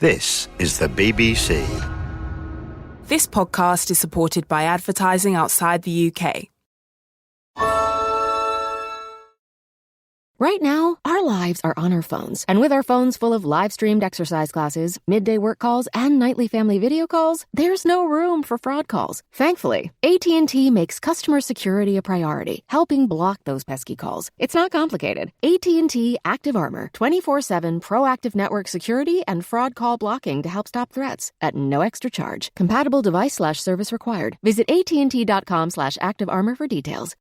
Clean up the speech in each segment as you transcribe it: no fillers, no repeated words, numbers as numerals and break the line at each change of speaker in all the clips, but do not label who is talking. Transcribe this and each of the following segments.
This is the BBC.
This podcast is supported by advertising outside the UK.
Right now, our lives are on our phones. And with our phones full of live-streamed exercise classes, midday work calls, and nightly family video calls, there's no room for fraud calls. Thankfully, AT&T makes customer security a priority, helping block those pesky calls. It's not complicated. AT&T Active Armor, 24/7 proactive network security and fraud call blocking to help stop threats at no extra charge. Compatible device/service required. Visit AT&T.com/activearmor for details.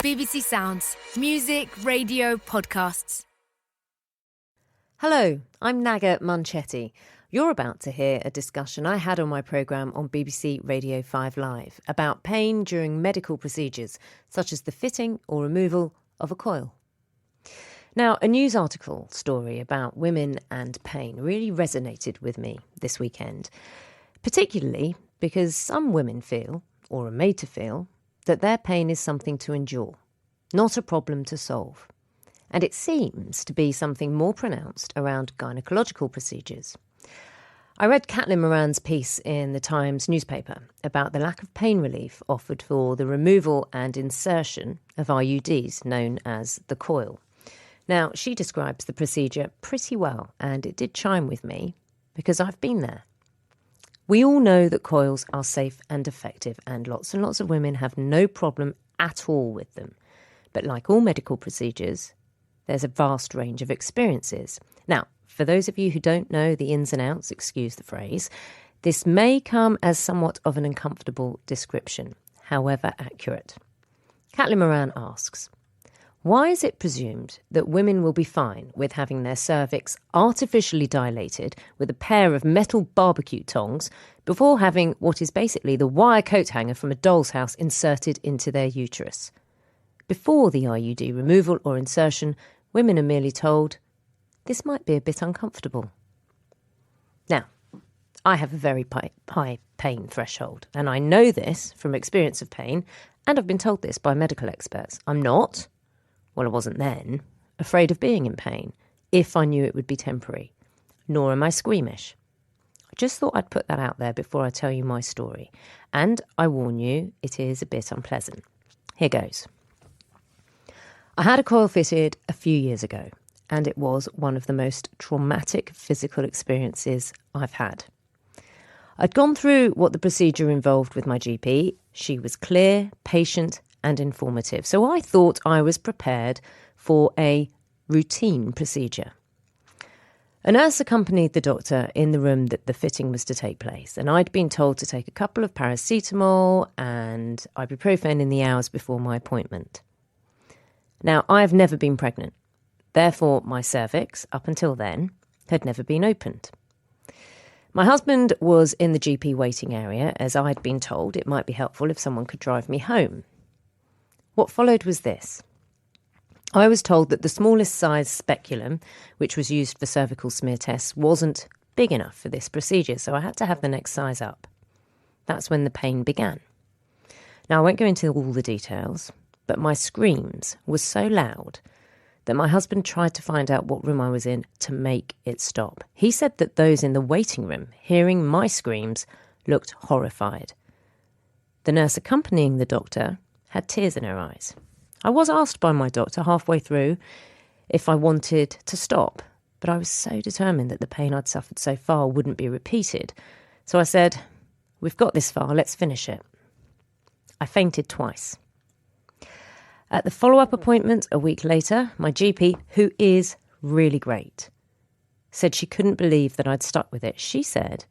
BBC Sounds. Music, radio, podcasts.
Hello, I'm Naga Munchetti. You're about to hear a discussion I had on my programme on BBC Radio 5 Live about pain during medical procedures, such as the fitting or removal of a coil. Now, a news article story about women and pain really resonated with me this weekend, particularly because some women feel, or are made to feel, that their pain is something to endure, not a problem to solve. And it seems to be something more pronounced around gynecological procedures. I read Caitlin Moran's piece in the Times newspaper about the lack of pain relief offered for the removal and insertion of IUDs, known as the coil. Now, she describes the procedure pretty well, and it did chime with me because I've been there. We all know that coils are safe and effective, and lots of women have no problem at all with them. But like all medical procedures, there's a vast range of experiences. Now, for those of you who don't know the ins and outs, excuse the phrase, this may come as somewhat of an uncomfortable description, however accurate. Caitlin Moran asks, why is it presumed that women will be fine with having their cervix artificially dilated with a pair of metal barbecue tongs before having what is basically the wire coat hanger from a doll's house inserted into their uterus? Before the IUD removal or insertion, women are merely told, this might be a bit uncomfortable. Now, I have a very high pain threshold, and I know this from experience of pain, and I've been told this by medical experts. I'm not, well, I wasn't then, afraid of being in pain, if I knew it would be temporary. Nor am I squeamish. I just thought I'd put that out there before I tell you my story. And I warn you, it is a bit unpleasant. Here goes. I had a coil fitted a few years ago, and it was one of the most traumatic physical experiences I've had. I'd gone through what the procedure involved with my GP. She was clear, patient, and informative, so I thought I was prepared for a routine procedure. A nurse accompanied the doctor in the room that the fitting was to take place, and I'd been told to take a couple of paracetamol and ibuprofen in the hours before my appointment. Now, I've never been pregnant, therefore my cervix, up until then, had never been opened. My husband was in the GP waiting area, as I'd been told it might be helpful if someone could drive me home. What followed was this. I was told that the smallest size speculum, which was used for cervical smear tests, wasn't big enough for this procedure, so I had to have the next size up. That's when the pain began. Now, I won't go into all the details, but my screams were so loud that my husband tried to find out what room I was in to make it stop. He said that those in the waiting room, hearing my screams, looked horrified. The nurse accompanying the doctor had tears in her eyes. I was asked by my doctor halfway through if I wanted to stop, but I was so determined that the pain I'd suffered so far wouldn't be repeated. So I said, we've got this far, let's finish it. I fainted twice. At the follow-up appointment a week later, my GP, who is really great, said she couldn't believe that I'd stuck with it. She said,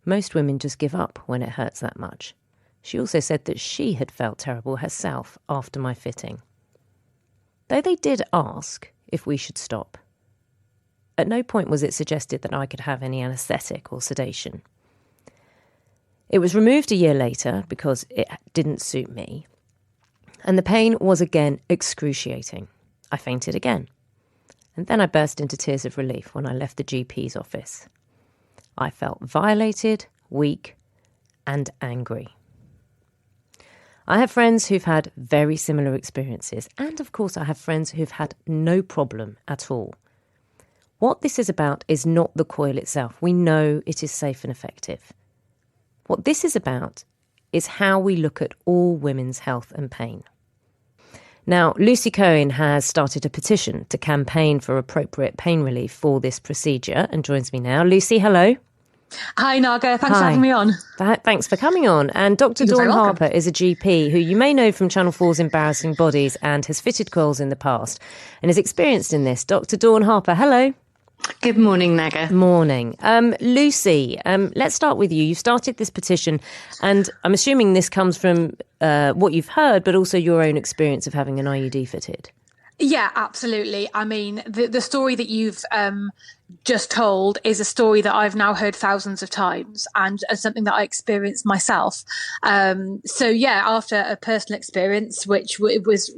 most women just give up when it hurts that much. She also said that she had felt terrible herself after my fitting. Though they did ask if we should stop, at no point was it suggested that I could have any anaesthetic or sedation. It was removed a year later because it didn't suit me, and the pain was again excruciating. I fainted again, and then I burst into tears of relief when I left the GP's office. I felt violated, weak, and angry. I have friends who've had very similar experiences, and of course I have friends who've had no problem at all. What this is about is not the coil itself. We know it is safe and effective. What this is about is how we look at all women's health and pain. Now, Lucy Cohen has started a petition to campaign for appropriate pain relief for this procedure and joins me now. Lucy, hello.
Hi, Naga. Thanks for having me on.
Thanks for coming on. And Dr. Dawn Harper is a GP who you may know from Channel 4's Embarrassing Bodies and has fitted coils in the past and is experienced in this. Dr. Dawn Harper, hello.
Good morning, Naga.
Morning. Lucy, let's start with you. You've started this petition and I'm assuming this comes from what you've heard, but also your own experience of having an IUD fitted.
Yeah, absolutely. I mean, the story that you've just told is a story that I've now heard thousands of times and something that I experienced myself. So yeah, after a personal experience, which was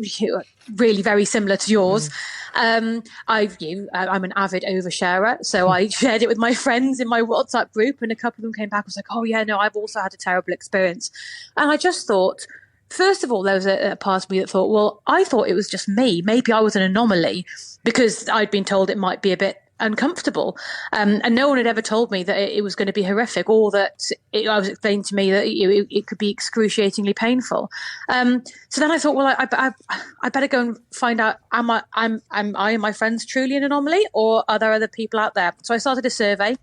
really very similar to yours, I'm an avid oversharer. So I shared it with my friends in my WhatsApp group and a couple of them came back and was like, oh yeah, no, I've also had a terrible experience. And I just thought, first of all, there was a part of me that thought, well, I thought it was just me. Maybe I was an anomaly because I'd been told it might be a bit uncomfortable. And no one had ever told me that it was going to be horrific or that I was explained to me that it could be excruciatingly painful. So then I thought, well, I better go and find out, am I and my friends truly an anomaly or are there other people out there? So I started a survey,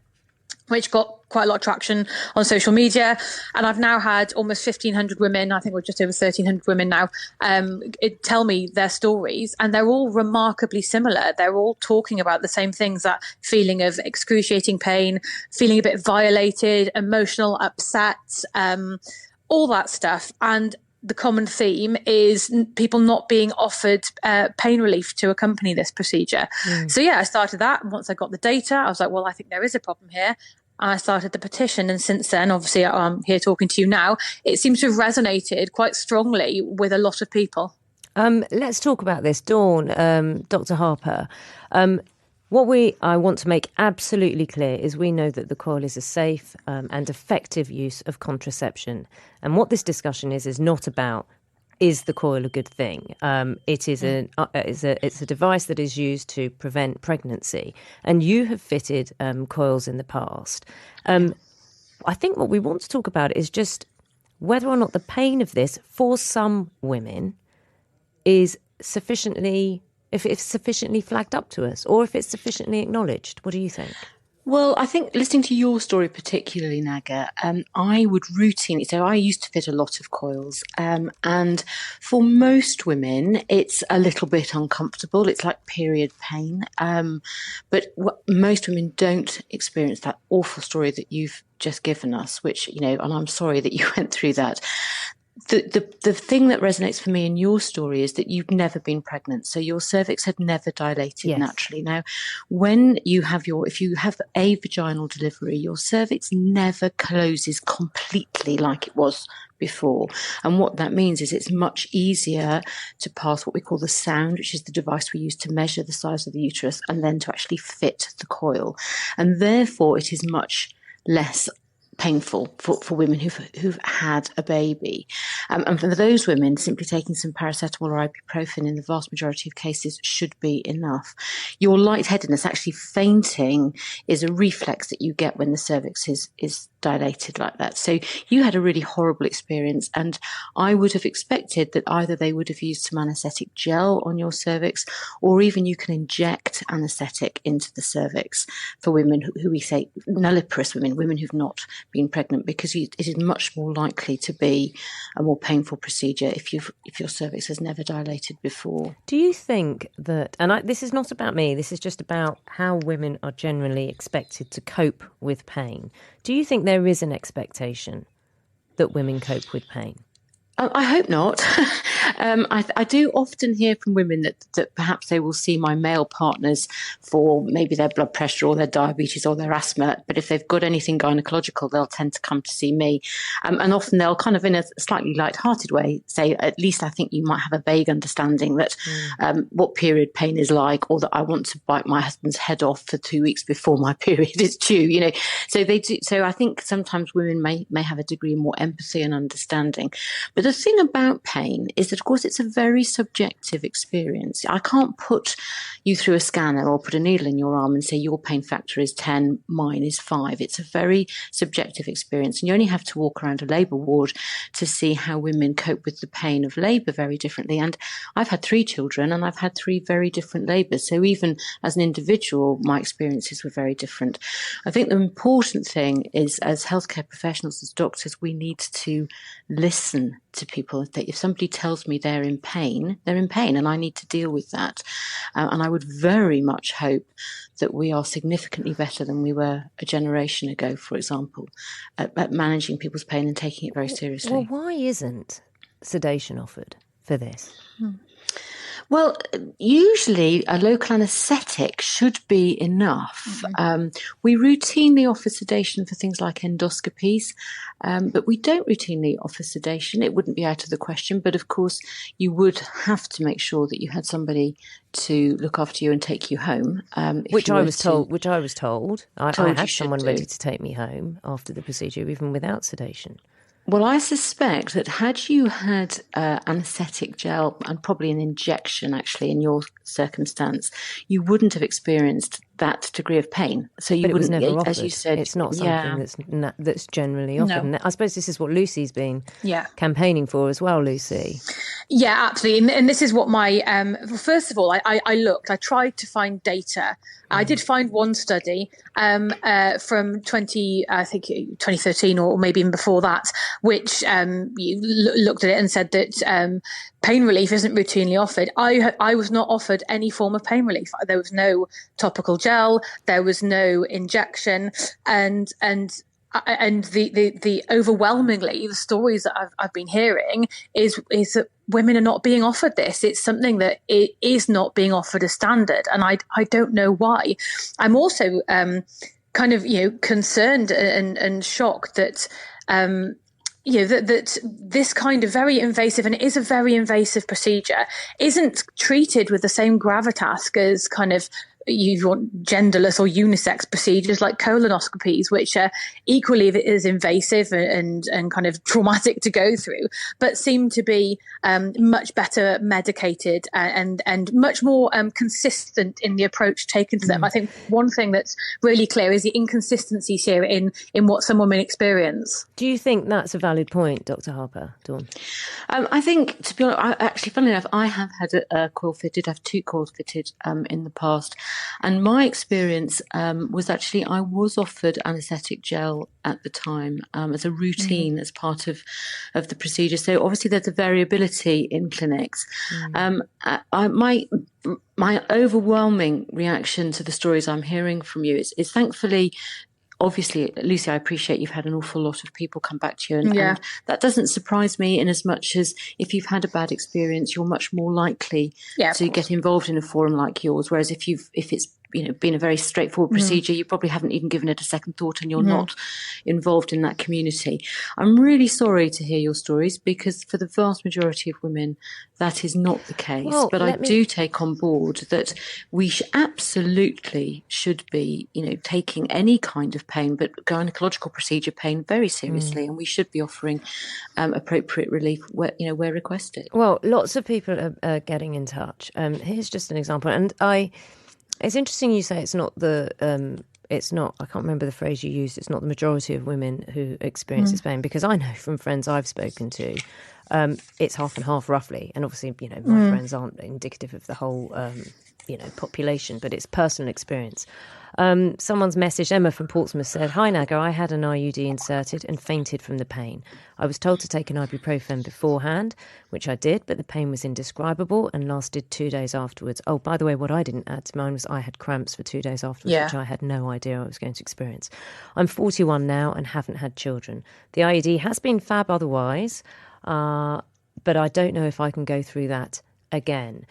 which got quite a lot of traction on social media. And I've now had almost 1,500 women, I think we're just over 1,300 women now, tell me their stories. And they're all remarkably similar. They're all talking about the same things, that feeling of excruciating pain, feeling a bit violated, emotional upset, all that stuff. And the common theme is people not being offered pain relief to accompany this procedure. So yeah, I started that. And once I got the data, I was like, well, I think there is a problem here. And I started the petition. And since then, obviously, I'm here talking to you now. It seems to have resonated quite strongly with a lot of people.
Let's talk about this. Dawn, Dr. Harper, what I want to make absolutely clear is we know that the coil is a safe and effective use of contraception. And what this discussion is not about, is the coil a good thing? It is it's a device that is used to prevent pregnancy. And you have fitted coils in the past. I think what we want to talk about is just whether or not the pain of this for some women is sufficiently... if it's sufficiently flagged up to us or if it's sufficiently acknowledged. What do you think?
Well, I think listening to your story particularly, Naga, I would routinely, so I used to fit a lot of coils, and for most women, it's a little bit uncomfortable. It's like period pain, but most women don't experience that awful story that you've just given us, which, and I'm sorry that you went through that. The thing that resonates for me in your story is that you've never been pregnant. So your cervix had never dilated naturally. Now, when you have if you have a vaginal delivery, your cervix never closes completely like it was before. And what that means is it's much easier to pass what we call the sound, which is the device we use to measure the size of the uterus, and then to actually fit the coil. And therefore, it is much less painful for women who've had a baby. And for those women, simply taking some paracetamol or ibuprofen in the vast majority of cases should be enough. Your lightheadedness, actually fainting, is a reflex that you get when the cervix is dilated like that. So you had a really horrible experience, and I would have expected that either they would have used some anaesthetic gel on your cervix, or even you can inject anaesthetic into the cervix for women who we say nulliparous women who've not been pregnant, because it is much more likely to be a more painful procedure if your cervix has never dilated before.
Do you think that, and this is not about me, this is just about how women are generally expected to cope with pain. Do you think there is an expectation that women cope with pain?
I hope not. I do often hear from women that perhaps they will see my male partners for maybe their blood pressure or their diabetes or their asthma, but if they've got anything gynecological, they'll tend to come to see me. And often they'll kind of, in a slightly light-hearted way, say, at least I think you might have a vague understanding that what period pain is like, or that I want to bite my husband's head off for 2 weeks before my period is due, So they do. So I think sometimes women may have a degree more empathy and understanding. But But the thing about pain is that, of course, it's a very subjective experience. I can't put you through a scanner or put a needle in your arm and say your pain factor is 10, mine is 5. It's a very subjective experience. And you only have to walk around a labour ward to see how women cope with the pain of labour very differently. And I've had 3 children and I've had 3 very different labours. So even as an individual, my experiences were very different. I think the important thing is, as healthcare professionals, as doctors, we need to listen to people. If somebody tells me they're in pain, and I need to deal with that. And I would very much hope that we are significantly better than we were a generation ago, for example, at managing people's pain and taking it very seriously.
Well, why isn't sedation offered for this?
Well, usually a local anaesthetic should be enough. We routinely offer sedation for things like endoscopies, but we don't routinely offer sedation. It wouldn't be out of the question, but of course you would have to make sure that you had somebody to look after you and take you home. Which I was told. I had someone ready to take me home after the procedure, even without sedation. Well, I suspect that had you had anaesthetic gel and probably an injection, actually, in your circumstance, you wouldn't have experienced that degree of pain. So you wouldn't,
never offered.
As you said,
it's not something that's generally offered. No. I suppose this is what Lucy's been campaigning for as well, Lucy.
Yeah, absolutely. And this is what my, first of all, I tried to find data. I did find one study from 2013 or maybe even before that, which looked at it and said that pain relief isn't routinely offered. I was not offered any form of pain relief. There was no topical gel, there was no injection, and the overwhelmingly the stories that I've been hearing is that women are not being offered this. It's something that it is not being offered as standard, and I don't know why. I'm also kind of concerned and shocked that that this kind of very invasive, and it is a very invasive procedure, isn't treated with the same gravitas as kind of you want genderless or unisex procedures like colonoscopies, which are equally as invasive and kind of traumatic to go through, but seem to be much better medicated and much more consistent in the approach taken to them. I think one thing that's really clear is the inconsistencies here in what some women experience.
Do you think that's a valid point, Dr. Harper? Dawn?
I think, to be honest, actually, funnily enough, I have had a coil fitted. I have 2 coils fitted in the past. And my experience was actually I was offered anaesthetic gel at the time as a routine, as part of the procedure. So obviously there's a variability in clinics. My overwhelming reaction to the stories I'm hearing from you is thankfully, obviously, Lucy, I appreciate you've had an awful lot of people come back to you, and that doesn't surprise me, in as much as if you've had a bad experience, you're much more likely to get involved in a forum like yours. Whereas if it's been a very straightforward procedure, you probably haven't even given it a second thought, and you're not involved in that community. I'm really sorry to hear your stories, because for the vast majority of women, that is not the case. Well, but I do take on board that we absolutely should be, taking any kind of pain, but gynecological procedure pain, very seriously, and we should be offering appropriate relief where requested.
Well, lots of people are getting in touch. Here's just an example, and it's interesting you say it's not I can't remember the phrase you used, it's not the majority of women who experience this pain, because I know from friends I've spoken to, it's half and half roughly. And obviously, my friends aren't indicative of the whole, population, but it's personal experience. Someone's message, Emma from Portsmouth, said, "Hi Naga, I had an IUD inserted and fainted from the pain. I was told to take an ibuprofen beforehand, which I did, but the pain was indescribable and lasted 2 days afterwards." Oh, by the way, what I didn't add to mine was I had cramps for 2 days afterwards, which I had no idea I was going to experience. I'm 41 now and haven't had children. The IUD has been fab otherwise, but I don't know if I can go through that again.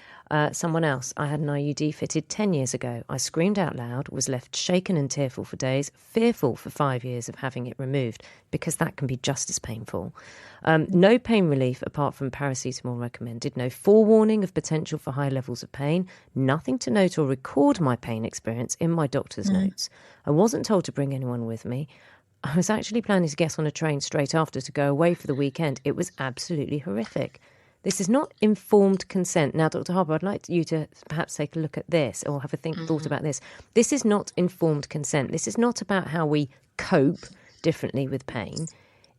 Someone else, I had an IUD fitted 10 years ago. I screamed out loud, was left shaken and tearful for days, fearful for 5 years of having it removed, because that can be just as painful. No pain relief apart from paracetamol recommended, no forewarning of potential for high levels of pain, nothing to note or record my pain experience in my doctor's notes. I wasn't told to bring anyone with me. I was actually planning to get on a train straight after to go away for the weekend. It was absolutely horrific. This is not informed consent. Now, Dr. Harper, I'd like you to perhaps take a look at this or have a thought about this. This is not informed consent. This is not about how we cope differently with pain.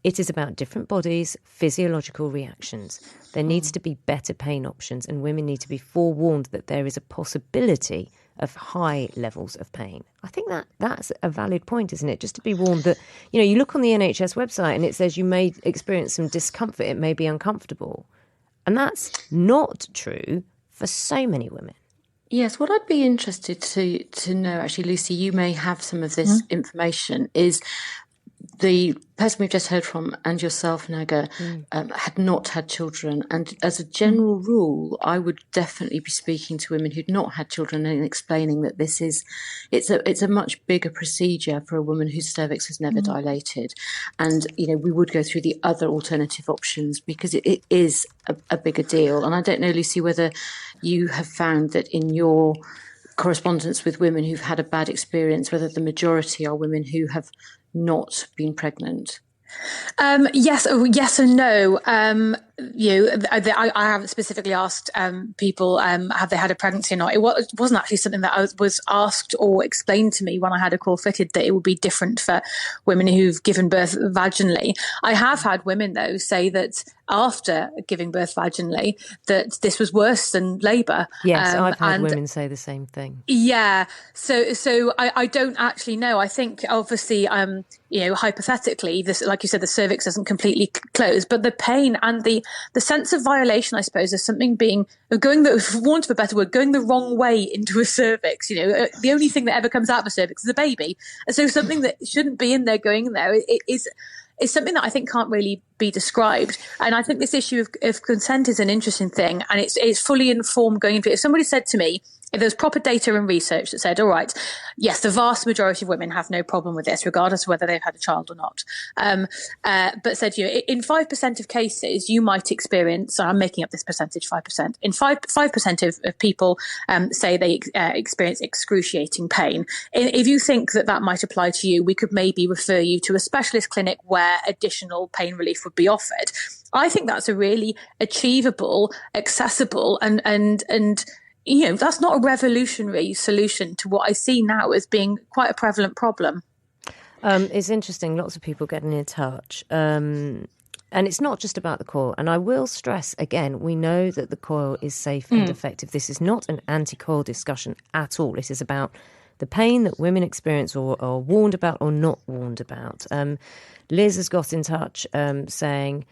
It is about different bodies, physiological reactions. There needs to be better pain options, and women need to be forewarned that there is a possibility of high levels of pain. I think that's a valid point, isn't it? Just to be warned that, you look on the NHS website and it says you may experience some discomfort, it may be uncomfortable. And that's not true for so many women.
Yes, what I'd be interested to know, actually, Lucy, you may have some of this information, is the person we've just heard from and yourself, Naga, had not had children. And as a general rule, I would definitely be speaking to women who'd not had children and explaining that it's a much bigger procedure for a woman whose cervix has never dilated. And, we would go through the other alternative options because it is a bigger deal. And I don't know, Lucy, whether you have found that in your correspondence with women who've had a bad experience, whether the majority are women who have not been pregnant.
Yes and no. I haven't specifically asked people have they had a pregnancy or not. It wasn't actually something that I was asked or explained to me when I had a coil fitted, that it would be different for women who've given birth vaginally. I have had women, though, say that after giving birth vaginally that this was worse than labour.
Yes, I've had women say the same thing.
Yeah, so I don't actually know. I think obviously hypothetically, this, like you said, the cervix doesn't completely close, but the pain and the sense of violation, I suppose, is something going for want of a better word, going the wrong way into a cervix. The only thing that ever comes out of a cervix is a baby. And so something that shouldn't be in there going in there is something that I think can't really be described. And I think this issue of consent is an interesting thing, and it's fully informed going into it. If somebody said to me, if there's proper data and research that said, all right, yes, the vast majority of women have no problem with this, regardless of whether they've had a child or not, but said, in 5% of cases, you might experience, I'm making up this percentage, 5%, in 5% of people say they experience excruciating pain. If you think that might apply to you, we could maybe refer you to a specialist clinic where additional pain relief would be offered. I think that's a really achievable, accessible, and that's not a revolutionary solution to what I see now as being quite a prevalent problem.
It's interesting. Lots of people getting in touch. And it's not just about the coil. And I will stress again, we know that the coil is safe and effective. This is not an anti-coil discussion at all. It is about the pain that women experience or are warned about or not warned about. Liz has got in touch saying,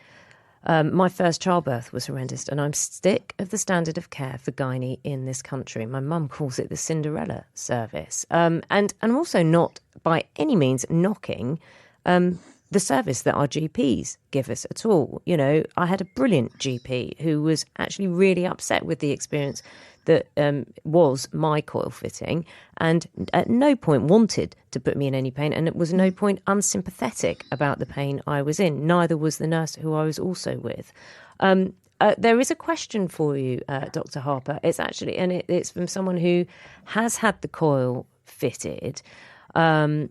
my first childbirth was horrendous and I'm sick of the standard of care for gynae in this country. My mum calls it the Cinderella service. And I'm also not by any means knocking the service that our GPs give us at all. I had a brilliant GP who was actually really upset with the experience that was my coil fitting and at no point wanted to put me in any pain, and it was no point unsympathetic about the pain I was in. Neither was the nurse who I was also with. There is a question for you, Dr. Harper. It's actually, and it's from someone who has had the coil fitted. She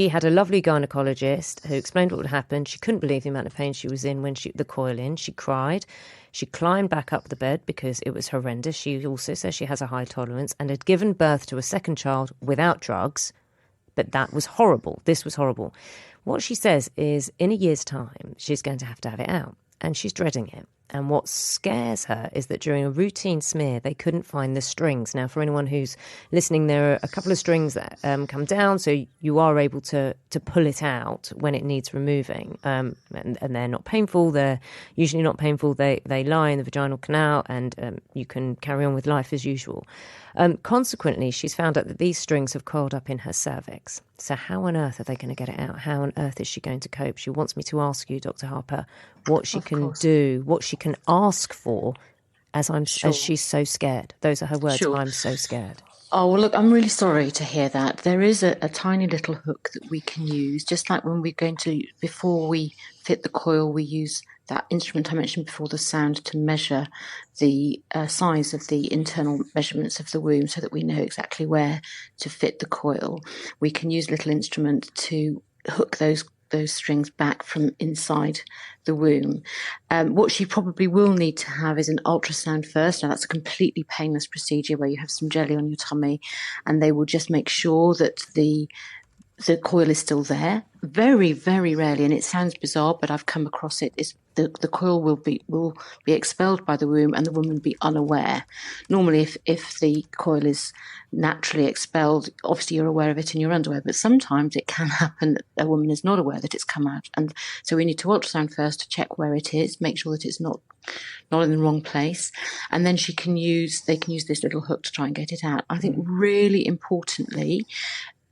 had a lovely gynecologist who explained what would happen. She couldn't believe the amount of pain she was in when the coil in. She cried. She climbed back up the bed because it was horrendous. She also says she has a high tolerance and had given birth to a second child without drugs. But that was horrible. This was horrible. What she says is in a year's time, she's going to have it out and she's dreading it. And what scares her is that during a routine smear, they couldn't find the strings. Now, for anyone who's listening, there are a couple of strings that come down, so you are able to pull it out when it needs removing. And they're not painful. They're usually not painful. They lie in the vaginal canal, and you can carry on with life as usual. Consequently, she's found out that these strings have coiled up in her cervix. So how on earth are they going to get it out? How on earth is she going to cope? She wants me to ask you, Dr. Harper, what she can do, what she can ask for as she's so scared. Those are her words. Sure. I'm so scared.
Oh, well, look, I'm really sorry to hear that. There is a tiny little hook that we can use, just like when we're going to, before we fit the coil, we use that instrument I mentioned before, the sound, to measure the size of the internal measurements of the womb so that we know exactly where to fit the coil. We can use a little instrument to hook those strings back from inside the womb. What she probably will need to have is an ultrasound first. Now, that's a completely painless procedure where you have some jelly on your tummy and they will just make sure that the coil is still there. Very, very rarely, and it sounds bizarre, but I've come across it, is the coil will be expelled by the womb and the woman be unaware. Normally, if the coil is naturally expelled, obviously you're aware of it in your underwear, but sometimes it can happen that a woman is not aware that it's come out. And so we need to ultrasound first to check where it is, make sure that it's not in the wrong place, and then they can use this little hook to try and get it out. I think really importantly,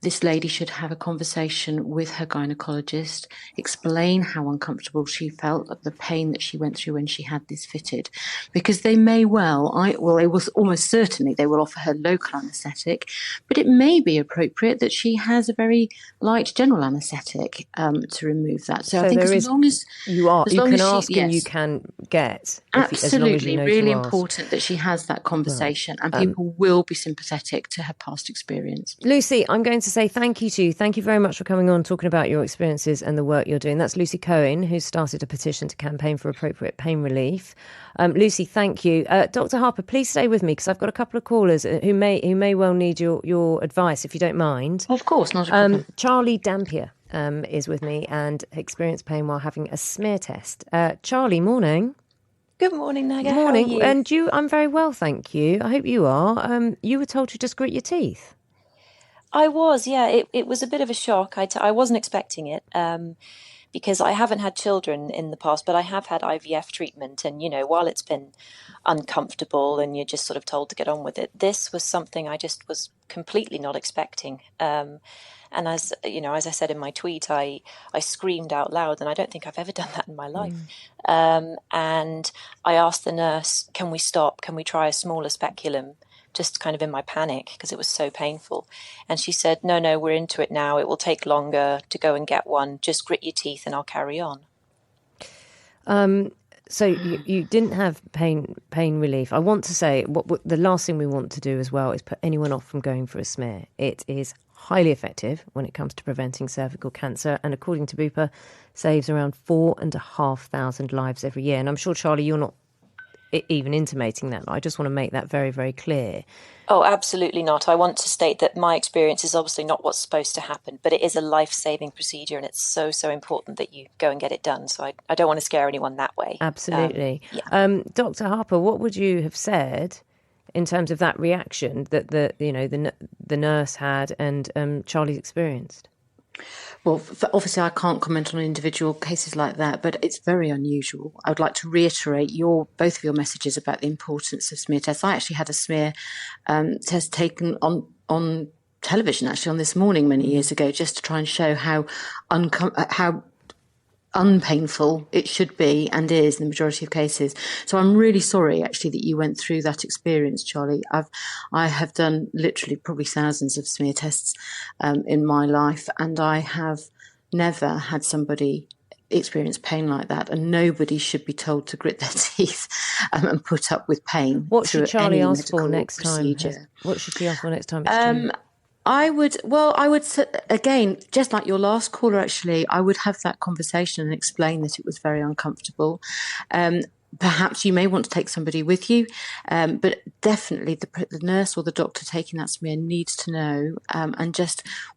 this lady should have a conversation with her gynecologist, explain how uncomfortable she felt, the pain that she went through when she had this fitted, because they may they will almost certainly, they will offer her local anaesthetic, but it may be appropriate that she has a very light general anaesthetic to remove that. So I think as long as you can ask and you can
get.
Absolutely, really important that she has that conversation, and people will be sympathetic to her past experience.
Lucy, I'm going to say thank you to you. Thank you very much for coming on, talking about your experiences and the work you're doing. That's Lucy Cohen, who started a petition to campaign for appropriate pain relief. Lucy, thank you. Dr. Harper, please stay with me because I've got a couple of callers who may well need your advice, if you don't mind.
Of course, not a problem.
Charlie Dampier is with me and experienced pain while having a smear test. Charlie, morning.
Good morning, Naga.
Morning.
How are you?
And you? I'm very well, thank you. I hope you are. You were told to just grit your teeth.
I was, yeah. It was a bit of a shock. I wasn't expecting it because I haven't had children in the past, but I have had IVF treatment. And, while it's been uncomfortable and you're just sort of told to get on with it, this was something I just was completely not expecting. And as I said in my tweet, I screamed out loud, and I don't think I've ever done that in my life. And I asked the nurse, can we stop? Can we try a smaller speculum? Just kind of in my panic because it was so painful. And she said, no, we're into it now. It will take longer to go and get one. Just grit your teeth and I'll carry on.
So you didn't have pain relief. I want to say what the last thing we want to do as well is put anyone off from going for a smear. It is highly effective when it comes to preventing cervical cancer, and according to Bupa, saves around 4,500 lives every year. And I'm sure, Charlie, you're not even intimating that. I just want to make that very, very clear.
Oh, absolutely not. I want to state that my experience is obviously not what's supposed to happen, but it is a life-saving procedure, and it's so, so important that you go and get it done. So I don't want to scare anyone that way.
Absolutely.
Yeah.
Dr. Harper, what would you have said in terms of that reaction that the nurse had and Charlie's experienced?
Well, obviously I can't comment on individual cases like that, but it's very unusual. I would like to reiterate both of your messages about the importance of smear tests. I actually had a smear test taken on television, actually, on This Morning many years ago, just to try and show how unpainful it should be and is in the majority of cases. So I'm really sorry, actually, that you went through that experience, Charlie. I have done literally probably thousands of smear tests in my life, and I have never had somebody experience pain like that, and nobody should be told to grit their teeth and put up with pain.
What should Charlie ask for next time? What should she ask for next time?
I would, again, just like your last caller, actually, I would have that conversation and explain that it was very uncomfortable. Perhaps you may want to take somebody with you, but definitely the nurse or the doctor taking that smear needs to know, and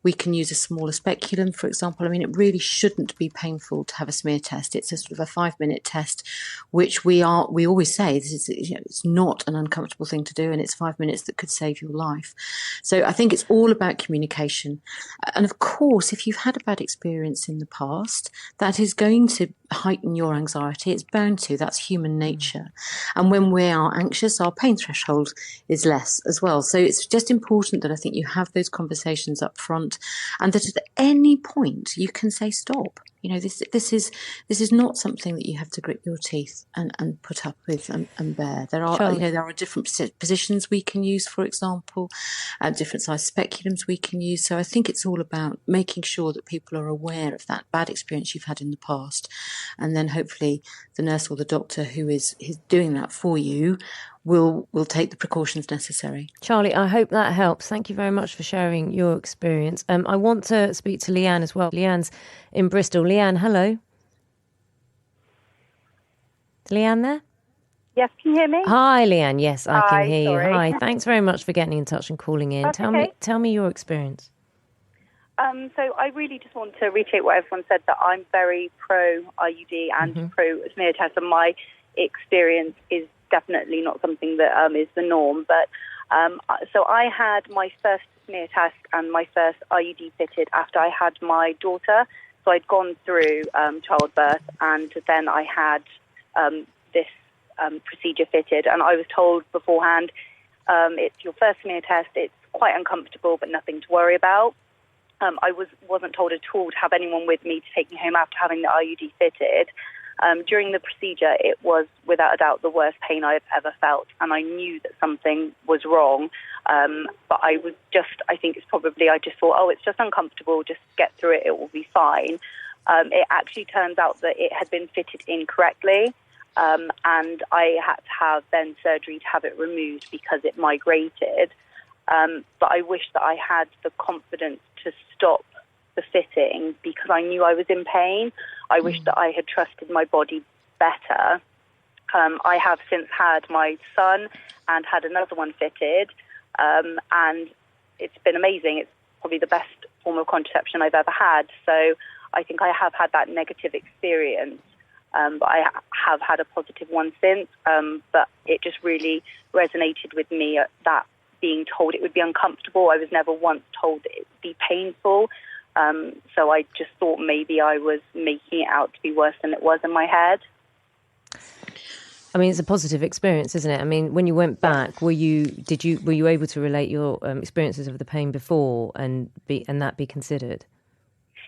we can use a smaller speculum, for example. I mean, it really shouldn't be painful to have a smear test. It's a sort of a 5-minute test, which we always say it's not an uncomfortable thing to do, and it's 5 minutes that could save your life. So I think it's all about communication. And of course, if you've had a bad experience in the past, that is going to heighten your anxiety. It's bound to. That's human nature. And when we are anxious, our pain threshold is less as well. So it's just important that I think you have those conversations up front, and that at any point you can say stop. You know, this is not something that you have to grit your teeth and put up with and bear. There are different positions we can use, for example, different size speculums we can use. So I think it's all about making sure that people are aware of that bad experience you've had in the past, and then hopefully the nurse or the doctor who is doing that for you will take the precautions necessary.
Charlie, I hope that helps. Thank you very much for sharing your experience. I want to speak to Leanne as well. Leanne's in Bristol. Leanne, hello. Is Leanne there?
Yes, can you hear me?
Hi, Leanne. Yes, I can hear
sorry.
you. Hi. Thanks very much for getting in touch and calling in.
That's
Tell me your experience.
So I really just want to reiterate what everyone said, that I'm very pro IUD and pro smear test, and my experience is definitely not something that is the norm. But so I had my first smear test and my first IUD fitted after I had my daughter. So I'd gone through childbirth, and then I had this procedure fitted, and I was told beforehand, it's your first smear test, it's quite uncomfortable but nothing to worry about. I wasn't told at all to have anyone with me to take me home after having the IUD fitted. During the procedure, it was without a doubt the worst pain I've ever felt, and I knew that something was wrong. But I just thought, oh, it's just uncomfortable, just get through it, it will be fine. It actually turns out that it had been fitted incorrectly, and I had to have then surgery to have it removed because it migrated. But I wish that I had the confidence to stop the fitting because I knew I was in pain. I wish that I had trusted my body better. I have since had my son and had another one fitted, and it's been amazing. It's probably the best form of contraception I've ever had. So I think I have had that negative experience, but I have had a positive one since. But it just really resonated with me that being told it would be uncomfortable. I was never once told that it would be painful. So I just thought maybe I was making it out to be worse than it was in my head.
I mean, it's a positive experience, isn't it? I mean, when you went back, were you able to relate your experiences of the pain before and that be considered?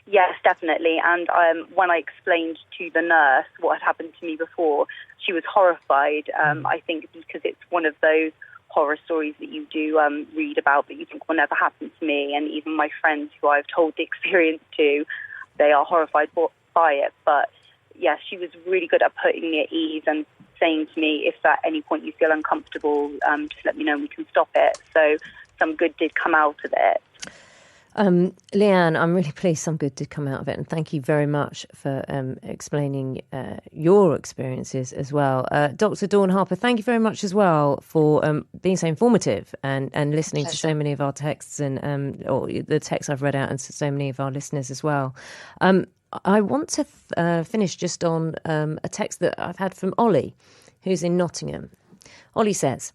Yes, definitely. And when I explained to the nurse what had happened to me before, she was horrified. I think because it's one of those horror stories that you do read about that you think will never happen to me, and even my friends who I've told the experience to, they are horrified by it. But yes, she was really good at putting me at ease and saying to me, if at any point you feel uncomfortable, just let me know and we can stop it. So some good did come out of it.
Leanne, I'm really pleased some good did come out of it, and thank you very much for explaining your experiences as well. Dr. Dawn Harper, thank you very much as well for being so informative and listening to so many of our texts and or the texts I've read out, and so many of our listeners as well. I want to finish just on a text that I've had from Ollie, who's in Nottingham. Ollie says,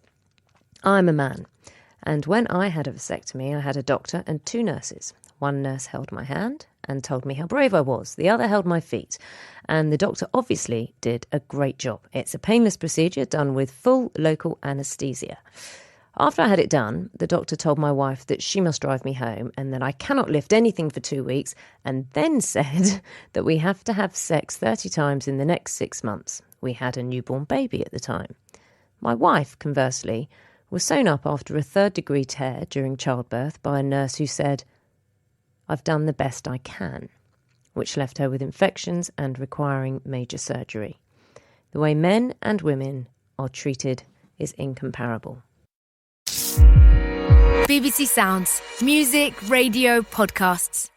I'm a man. And when I had a vasectomy, I had a doctor and 2 nurses. One nurse held my hand and told me how brave I was. The other held my feet. And the doctor obviously did a great job. It's a painless procedure done with full local anaesthesia. After I had it done, the doctor told my wife that she must drive me home and that I cannot lift anything for 2 weeks, and then said that we have to have sex 30 times in the next 6 months. We had a newborn baby at the time. My wife, conversely, was sewn up after a 3rd-degree tear during childbirth by a nurse who said, I've done the best I can, which left her with infections and requiring major surgery. The way men and women are treated is incomparable.
BBC Sounds. Music, radio, podcasts.